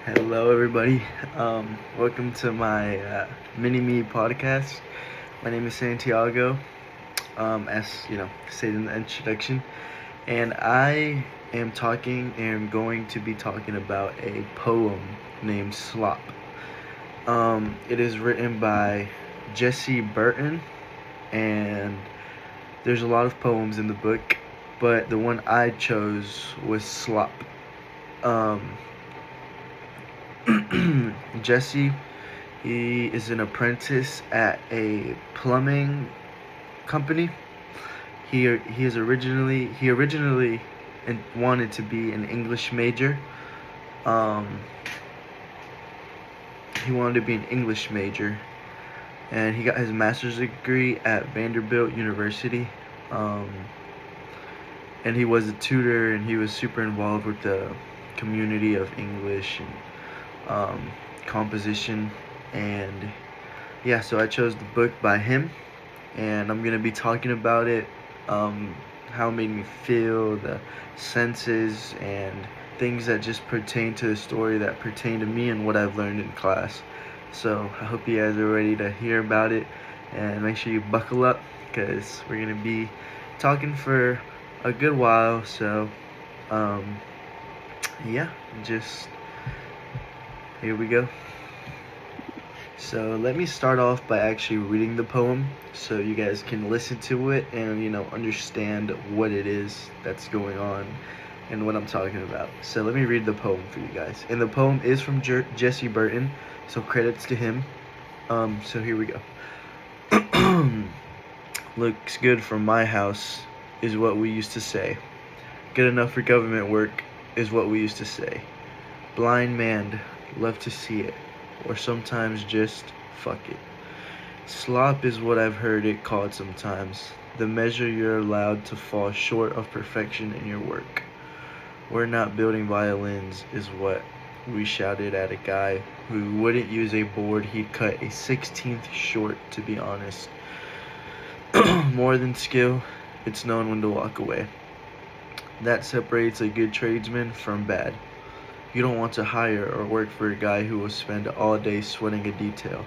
Hello, everybody. Welcome to my mini-me podcast. My name is Santiago, as stated in the introduction, and I am going to be talking about a poem named Slop. It is written by Jesse Burton, and there's a lot of poems in the book, but the one I chose was Slop. Jesse, he is an apprentice at a plumbing company. He originally wanted to be an English major. Um, he wanted to be an English major, and he got his master's degree at Vanderbilt University. And he was a tutor, and he was super involved with the community of English and composition. And yeah, so I chose the book by him, and I'm gonna be talking about it, how it made me feel, the senses, and things that just pertain to the story, that pertain to me and what I've learned in class. So I hope you guys are ready to hear about it, and make sure you buckle up, because we're gonna be talking for a good while. So yeah, just here we go. So let me start off by actually reading the poem so you guys can listen to it and understand what it is that's going on and what I'm talking about. So let me read the poem for you guys. And the poem is from Jesse Burton, so credits to him. So here we go. Looks good from my house is what we used to say. Good enough for government work is what we used to say. Blind man, love to see it, or sometimes just fuck it. Slop is what I've heard it called sometimes, the measure you're allowed to fall short of perfection in your work. We're not building violins is what we shouted at a guy who wouldn't use a board he'd cut a 16th short, to be honest. More than skill, it's knowing when to walk away. That separates a good tradesman from bad. You don't want to hire or work for a guy who will spend all day sweating a detail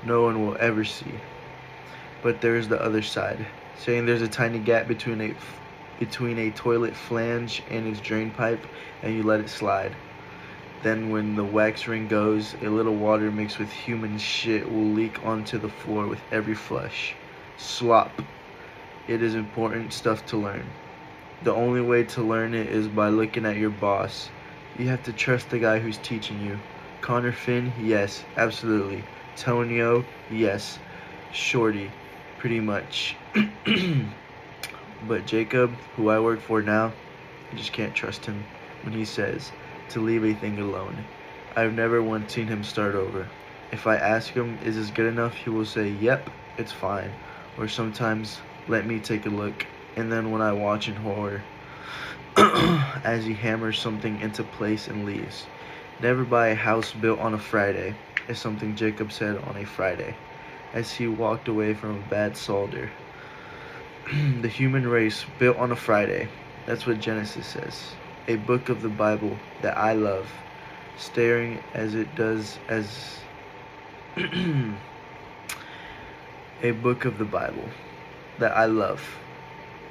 no one will ever see. But there's the other side, saying there's a tiny gap between a toilet flange and its drain pipe, and you let it slide. Then when the wax ring goes, a little water mixed with human shit will leak onto the floor with every flush. Slop. It is important stuff to learn. The only way to learn it is by looking at your boss. You have to trust the guy who's teaching you. Connor Finn, yes, absolutely. Tonio, yes. Shorty, pretty much. But Jacob, who I work for now, I just can't trust him when he says to leave a thing alone. I've never once seen him start over. If I ask him, is this good enough, he will say, yep, it's fine. Or sometimes, let me take a look. And then when I watch in horror, as he hammers something into place and leaves. Never buy a house built on a Friday, is something Jacob said on a Friday, as he walked away from a bad solder. The human race built on a Friday, that's what Genesis says. A book of the Bible that I love, staring as it does as... A book of the Bible that I love,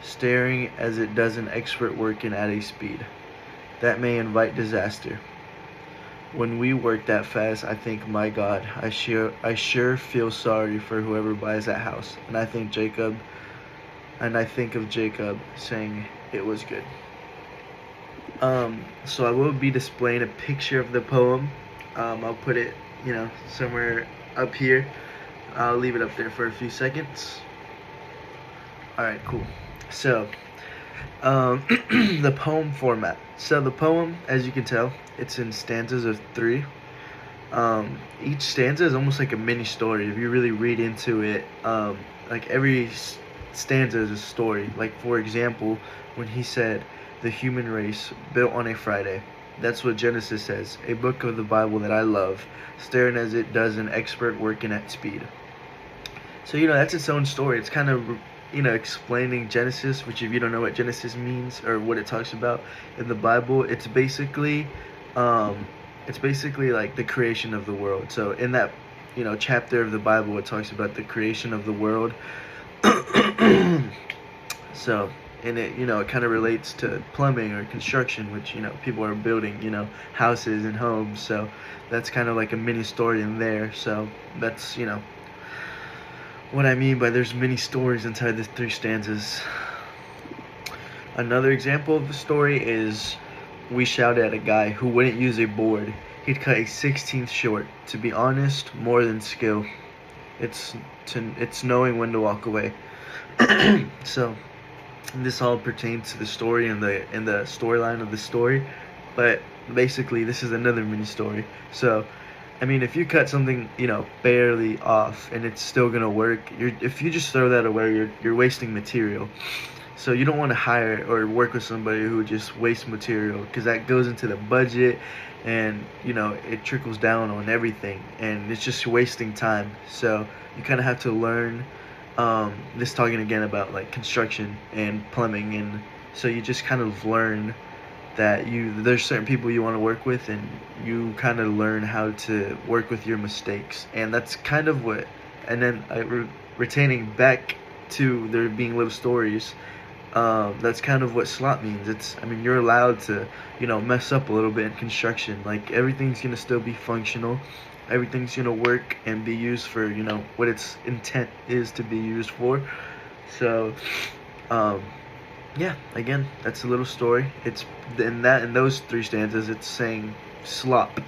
staring as it does an expert working at a speed that may invite disaster. When we work that fast, I think, my God, I sure feel sorry for whoever buys that house. And I think of Jacob saying it was good. So I will be displaying a picture of the poem. I'll put it, somewhere up here. I'll leave it up there for a few seconds. Alright, cool. So, the poem format. So the poem, as you can tell, it's in stanzas of 3. Each stanza is almost like a mini story. If you really read into it, like every stanza is a story. Like, for example, when he said, the human race built on a Friday. That's what Genesis says. A book of the Bible that I love, staring as it does an expert working at speed. So, that's its own story. It's kind of, explaining Genesis, which, if you don't know what Genesis means or what it talks about in the Bible, it's basically It's basically like the creation of the world. So in that, chapter of the Bible, it talks about the creation of the world. So, and it kind of relates to plumbing or construction, which, people are building, houses and homes. So that's kind of like a mini story in there. So that's, what I mean by there's many stories inside the 3 stanzas. Another example of the story is we shouted at a guy who wouldn't use a board. He'd cut a 16th short. To be honest, more than skill. It's knowing when to walk away. So this all pertains to the story and the storyline of the story, but basically this is another mini story. So I mean, if you cut something, barely off and it's still gonna work, if you just throw that away, you're wasting material. So you don't want to hire or work with somebody who just wastes material, because that goes into the budget, and it trickles down on everything, and it's just wasting time. So you kind of have to learn. This talking again about like construction and plumbing, and so you just kind of learn that there's certain people you want to work with, and you kind of learn how to work with your mistakes, and that's kind of what. And then retaining back to there being little stories. That's kind of what slop means. You're allowed to, mess up a little bit in construction. Like, everything's gonna still be functional. Everything's gonna work and be used for, what its intent is to be used for. So, yeah, again, that's a little story. It's in those 3 stanzas, it's saying slop.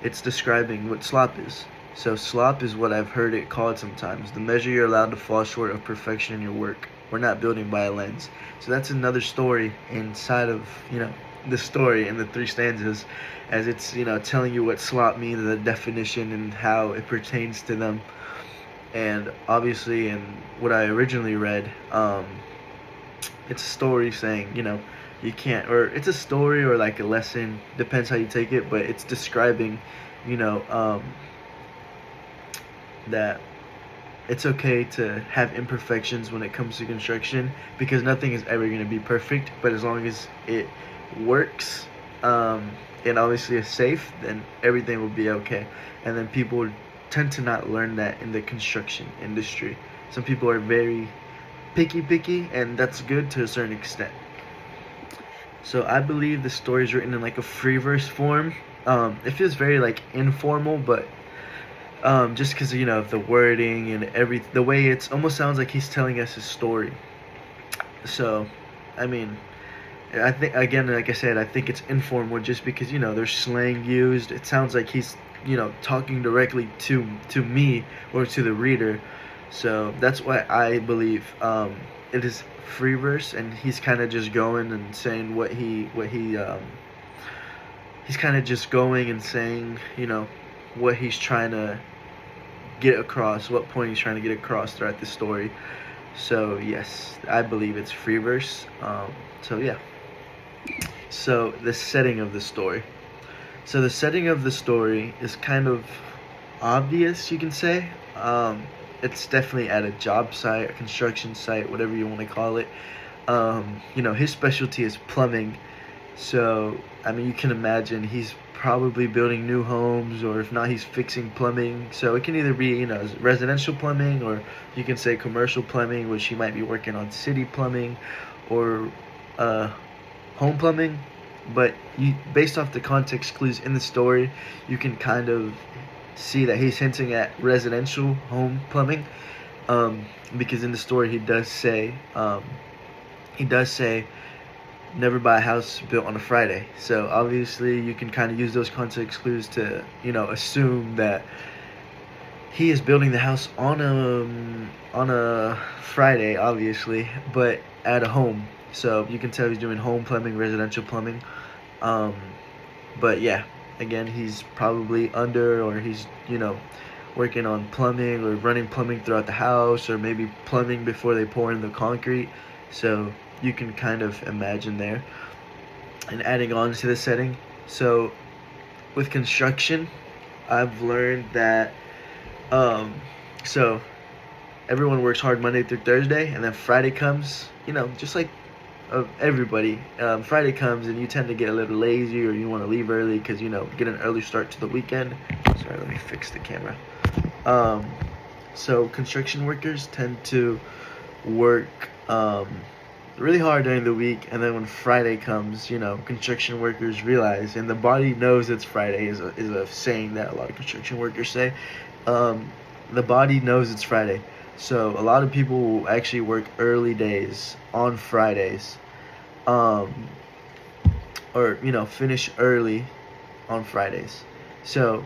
It's describing what slop is. So slop is what I've heard it called sometimes: the measure you're allowed to fall short of perfection in your work. We're not building by a lens. So that's another story inside of, the story in the 3 stanzas, as it's, telling you what slop means, the definition, and how it pertains to them. And obviously in what I originally read, it's a story saying, you can't, or it's a story or like a lesson, depends how you take it, but it's describing, that it's okay to have imperfections when it comes to construction, because nothing is ever going to be perfect, but as long as it works, and obviously is safe, then everything will be okay. And then people tend to not learn that in the construction industry. Some people are very picky, and that's good to a certain extent. So I believe the story is written in like a free verse form. It feels very like informal, but just because of the wording and the way it's almost sounds like he's telling us his story. So I think, again, like I said, I think it's informal just because there's slang used. It sounds like he's talking directly to me or to the reader. So that's why I believe it is free verse, and he's kind of just going and saying he's kind of just going and saying what he's trying to get across, what point he's trying to get across throughout the story. So yes, I believe it's free verse. So yeah. So the setting of the story. So the setting of the story is kind of obvious, you can say. It's definitely at a job site, a construction site, whatever you want to call it. His specialty is plumbing. So, you can imagine he's probably building new homes, or if not, he's fixing plumbing. So it can either be, residential plumbing, or you can say commercial plumbing, which he might be working on city plumbing, or home plumbing. But based off the context clues in the story, you can kind of see that he's hinting at residential home plumbing, because in the story he does say never buy a house built on a Friday. So obviously you can kind of use those context clues to assume that he is building the house on a Friday, obviously, but at a home. So you can tell he's doing home plumbing, residential plumbing. But yeah, again, he's probably or he's working on plumbing or running plumbing throughout the house, or maybe plumbing before they pour in the concrete. So you can kind of imagine there. And adding on to the setting, so with construction, I've learned that so everyone works hard Monday through Thursday, and then Friday comes, just like of everybody. Friday comes and you tend to get a little lazy, or you want to leave early because get an early start to the weekend. Sorry, let me fix the camera. So construction workers tend to work really hard during the week, and then when Friday comes, construction workers realize, and the body knows it's Friday is a saying that a lot of construction workers say. The body knows it's Friday, so a lot of people will actually work early days on Fridays, or finish early on Fridays. So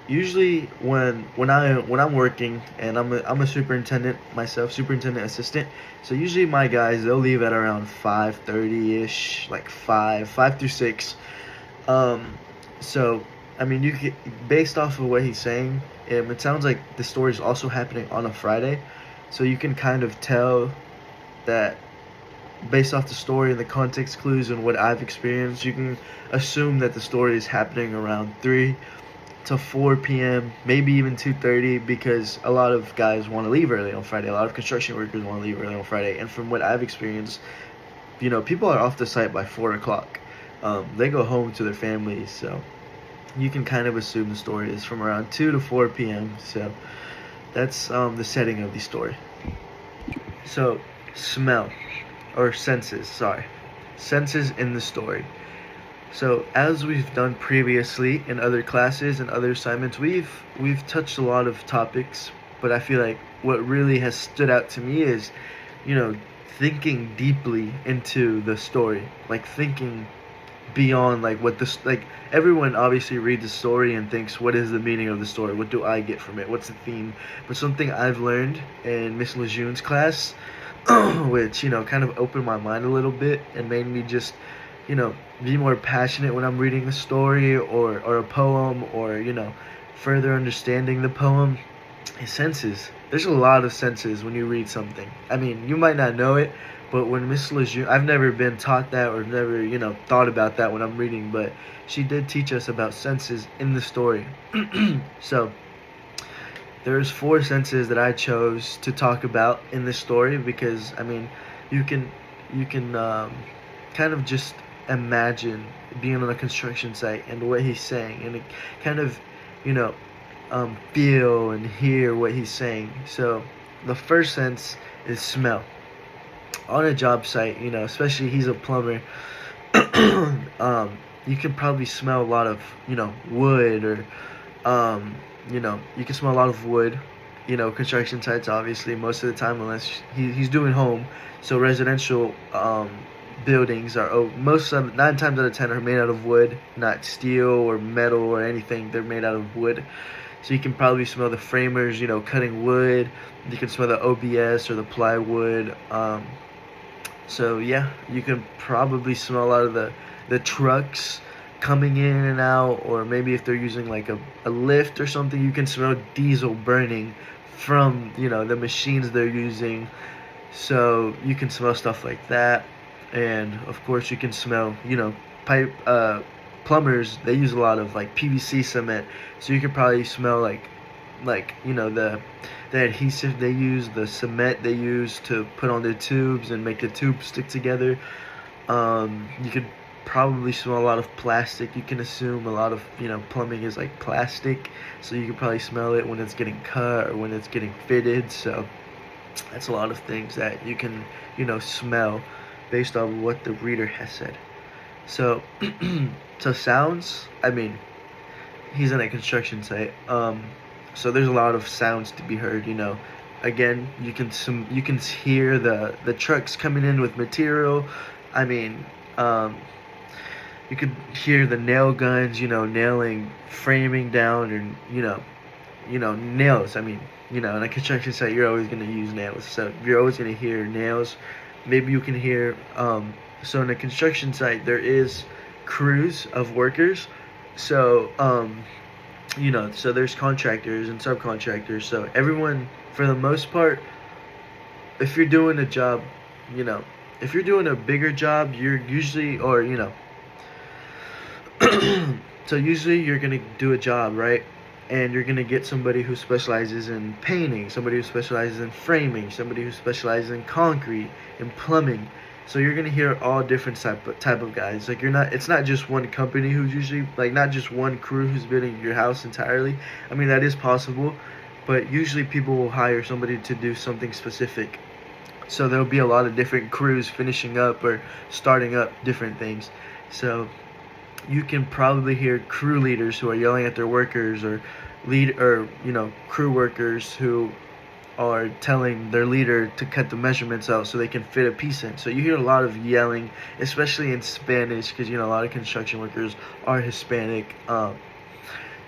usually when I'm working, and I'm a superintendent myself, superintendent assistant. So usually my guys, they'll leave at around 5:30 ish, like 5 through 6. So I mean, you get, based off of what he's saying, it sounds like the story is also happening on a Friday. So you can kind of tell that based off the story and the context clues and what I've experienced, you can assume that the story is happening around 3 to 4 p.m., maybe even 2:30, because a lot of guys want to leave early on Friday. A lot of construction workers want to leave early on Friday. And from what I've experienced, people are off the site by 4 o'clock. They go home to their families, so you can kind of assume the story is from around 2 to 4 p.m. So that's the setting of the story. So smell, or senses, sorry. Senses in the story. So as we've done previously in other classes and other assignments, we've touched a lot of topics, but I feel like what really has stood out to me is, thinking deeply into the story, like thinking beyond like what this, like, everyone obviously reads the story and thinks, what is the meaning of the story? What do I get from it? What's the theme? But something I've learned in Miss Lejeune's class, which, kind of opened my mind a little bit and made me just, be more passionate when I'm reading a story or a poem, or, further understanding the poem, is senses. There's a lot of senses when you read something. I mean, you might not know it, but when Miss Lejeune, I've never been taught that, or never, thought about that when I'm reading, but she did teach us about senses in the story. So there's 4 senses that I chose to talk about in this story, because, I mean, you can kind of just imagine being on a construction site and what he's saying, and it kind of, feel and hear what he's saying. So the first sense is smell. On a job site, especially he's a plumber, you can probably smell a lot of, wood, or, you can smell a lot of wood, construction sites, obviously, most of the time, unless he's doing home. So residential, buildings are, 9 times out of 10 are made out of wood, not steel or metal or anything. They're made out of wood. So you can probably smell the framers, cutting wood. You can smell the OBS or the plywood. So yeah, you can probably smell a lot of the trucks coming in and out, or maybe if they're using like a lift or something, you can smell diesel burning from, the machines they're using. So you can smell stuff like that. And of course you can smell, pipe, plumbers, they use a lot of like PVC cement, so you can probably smell like the adhesive they use, the cement they use to put on their tubes and make the tubes stick together. You could probably smell a lot of plastic. You can assume a lot of, plumbing is like plastic, so you can probably smell it when it's getting cut or when it's getting fitted. So that's a lot of things that you can, smell based on what the reader has said. So so sounds, I mean, he's on a construction site, so there's a lot of sounds to be heard. Again, you can hear the trucks coming in with material. I mean, you could hear the nail guns, nailing, framing down, and nails. I mean, in a construction site, you're always going to use nails, so you're always going to hear nails. Maybe you can hear, so in a construction site, there is crews of workers. So, so there's contractors and subcontractors. So everyone, for the most part, if you're doing a job, if you're doing a bigger job, you're usually, or, so usually you're going to do a job, right? And you're going to get somebody who specializes in painting, somebody who specializes in framing, somebody who specializes in concrete and plumbing. So you're gonna hear all different type of guys. Like it's not just one company who's usually like not just one crew who's building your house entirely. I mean that is possible, but usually people will hire somebody to do something specific. So there'll be a lot of different crews finishing up or starting up different things. So you can probably hear crew leaders who are yelling at their workers, or crew workers who are telling their leader to cut the measurements out so they can fit a piece in. So you hear a lot of yelling, especially in Spanish, because a lot of construction workers are Hispanic.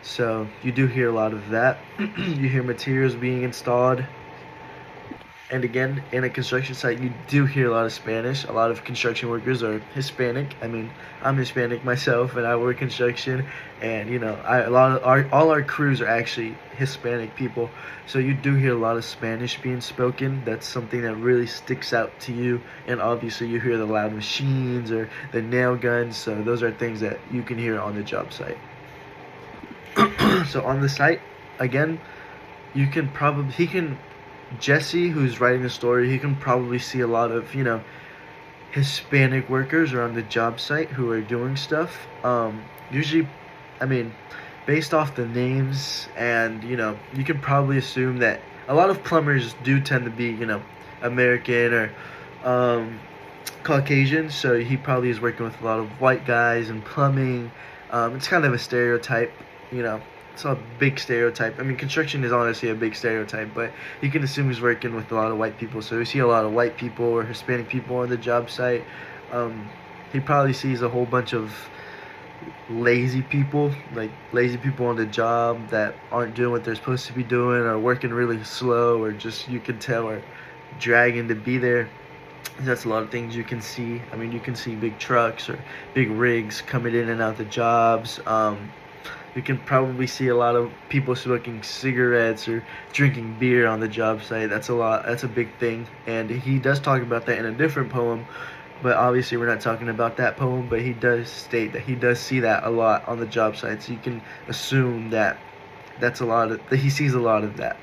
So you do hear a lot of that. You hear materials being installed. And again, in a construction site, you do hear a lot of Spanish. A lot of construction workers are Hispanic. I mean, I'm Hispanic myself, and I work construction. And all our crews are actually Hispanic people. So you do hear a lot of Spanish being spoken. That's something that really sticks out to you. And obviously, you hear the loud machines or the nail guns. So those are things that you can hear on the job site. So on the site, again, Jesse, who's writing the story, he can probably see a lot of, Hispanic workers around the job site who are doing stuff. Usually, I mean, based off the names, and, you can probably assume that a lot of plumbers do tend to be, American or Caucasian, so he probably is working with a lot of white guys in plumbing. It's kind of a stereotype, it's a big stereotype. I mean, construction is honestly a big stereotype, but you can assume he's working with a lot of white people. So you see a lot of white people or Hispanic people on the job site. He probably sees a whole bunch of lazy people on the job that aren't doing what they're supposed to be doing, or working really slow, or just, you can tell, are dragging to be there. That's a lot of things you can see. I mean, you can see big trucks or big rigs coming in and out the jobs. You can probably see a lot of people smoking cigarettes or drinking beer on the job site. That's a big thing. And he does talk about that in a different poem, but obviously we're not talking about that poem, but he does state that he does see that a lot on the job site. So you can assume that that he sees a lot of that.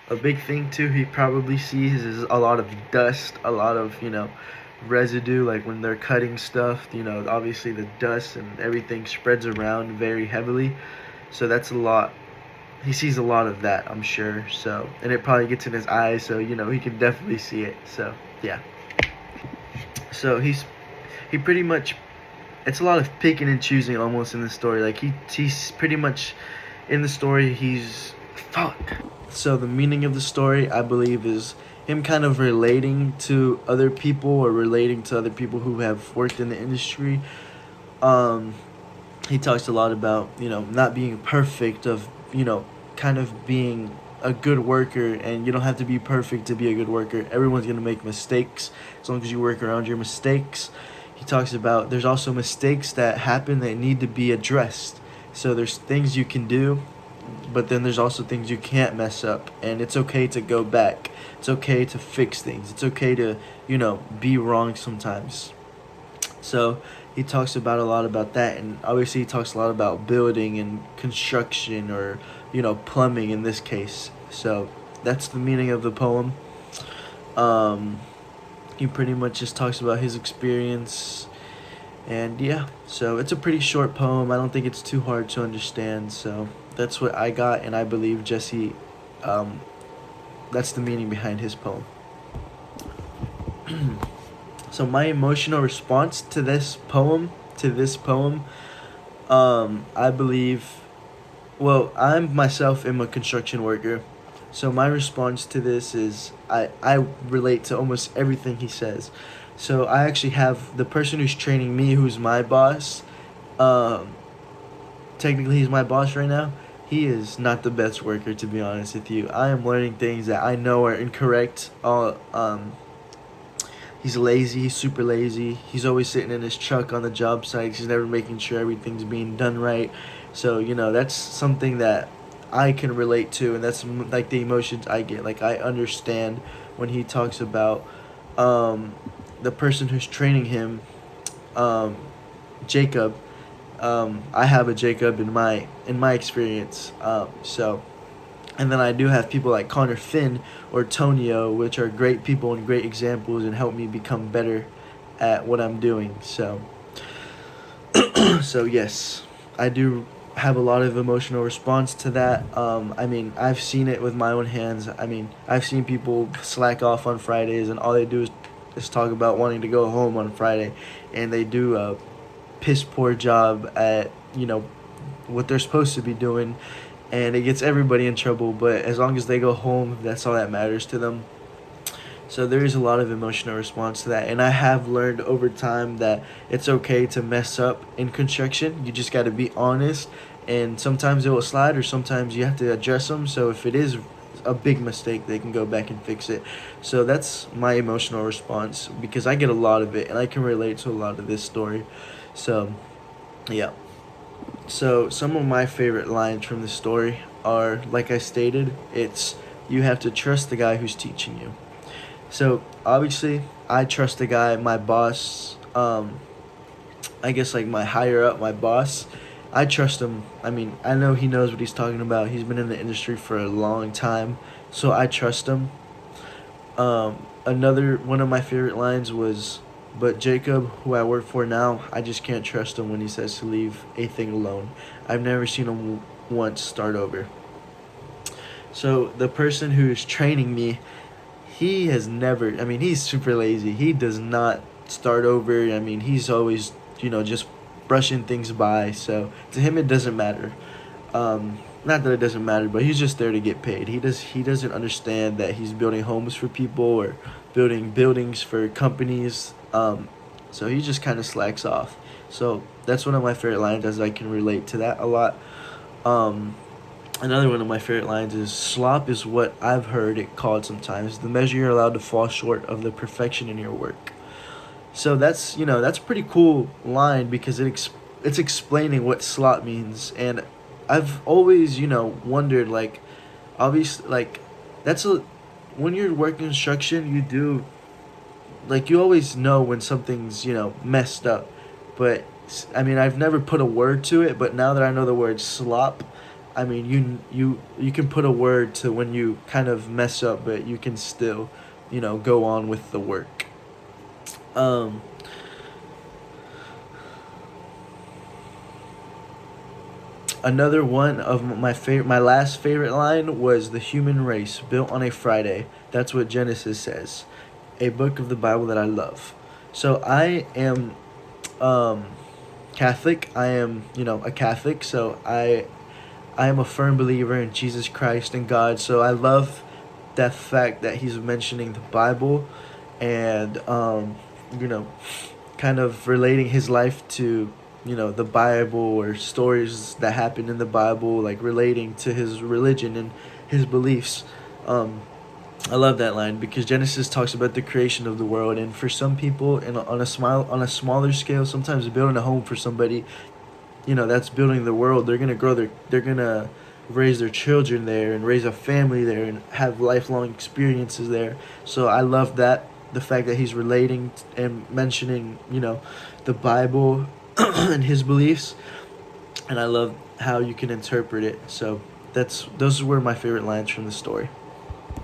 A big thing too he probably sees is a lot of dust, a lot of, residue, like when they're cutting stuff, obviously the dust and everything spreads around very heavily. So that's a lot. He sees a lot of that, I'm sure. So, and it probably gets in his eyes, so he can definitely see it. So yeah. So he pretty much, it's a lot of picking and choosing almost in the story. Like he's pretty much in the story, he's fuck. So the meaning of the story, I believe, is him kind of relating to other people, or relating to other people who have worked in the industry. He talks a lot about, not being perfect, of, kind of being a good worker, and you don't have to be perfect to be a good worker. Everyone's going to make mistakes as long as you work around your mistakes. He talks about there's also mistakes that happen that need to be addressed. So there's things you can do, but then there's also things you can't mess up, and it's okay to go back. It's okay to fix things. It's okay to, be wrong sometimes. So he talks about a lot about that, and obviously he talks a lot about building and construction, or, plumbing in this case. So that's the meaning of the poem. He pretty much just talks about his experience, and yeah, so it's a pretty short poem. I don't think it's too hard to understand, so that's what I got, and I believe Jesse, that's the meaning behind his poem. So my emotional response to this poem, I believe, well, I myself am a construction worker, so my response to this is I relate to almost everything he says. So I actually have the person who's training me, who's my boss. Technically he's my boss right now. He is not the best worker, to be honest with you. I am learning things that I know are incorrect. He's lazy. He's super lazy. He's always sitting in his truck on the job site. He's never making sure everything's being done right. So, that's something that I can relate to, and that's like the emotions I get. Like, I understand when he talks about the person who's training him, Jacob. I have a Jacob in my experience. So And then I do have people like Connor Finn or Tonio, which are great people and great examples and help me become better at what I'm doing. So, so yes, I do have a lot of emotional response to that. I mean, I've seen it with my own hands. I mean, I've seen people slack off on Fridays and all they do is talk about wanting to go home on Friday, and they do a piss poor job at what they're supposed to be doing, and it gets everybody in trouble. But as long as they go home, that's all that matters to them. So there is a lot of emotional response to that, and I have learned over time that it's okay to mess up in construction. You just got to be honest, and sometimes it will slide, or sometimes you have to address them. So if it is a big mistake, they can go back and fix it. So that's my emotional response, because I get a lot of it, and I can relate to a lot of this story. So, yeah. So some of my favorite lines from the story are, like I stated, it's you have to trust the guy who's teaching you. So obviously, I trust the guy, my boss. I guess like my higher up, my boss. I trust him. I mean, I know he knows what he's talking about. He's been in the industry for a long time, so I trust him. Another one of my favorite lines was, "But Jacob, who I work for now, I just can't trust him when he says to leave a thing alone. I've never seen him once start over." So the person who's training me, he has never. I mean, he's super lazy. He does not start over. I mean, he's always just brushing things by. So to him, it doesn't matter. Not that it doesn't matter, but he's just there to get paid. He doesn't understand that he's building homes for people or building buildings for companies. So he just kind of slacks off. So that's one of my favorite lines, as I can relate to that a lot. Another one of my favorite lines is, "Slop is what I've heard it called sometimes, the measure you're allowed to fall short of the perfection in your work." So that's a pretty cool line, because it's explaining what slop means, and I've always wondered, like, obviously, like, that's a when you're working construction, you do, like, you always know when something's messed up. But I mean, I've never put a word to it, but now that I know the word slop, I mean, you can put a word to when you kind of mess up, but you can still go on with the work. um Another one of my last favorite line was, "The human race built on a Friday." That's what Genesis says, a book of the Bible that I love. So I am Catholic. I am a Catholic. So I am a firm believer in Jesus Christ and God. So I love that fact that he's mentioning the Bible, and you know kind of relating his life to the Bible, or stories that happened in the Bible, like relating to his religion and his beliefs. I love that line, because Genesis talks about the creation of the world, and for some people, on a smaller scale, sometimes building a home for somebody, that's building the world. They're gonna raise their children there and raise a family there and have lifelong experiences there. So I love that, the fact that he's relating and mentioning the Bible and his beliefs, and I love how you can interpret it. So those were my favorite lines from the story.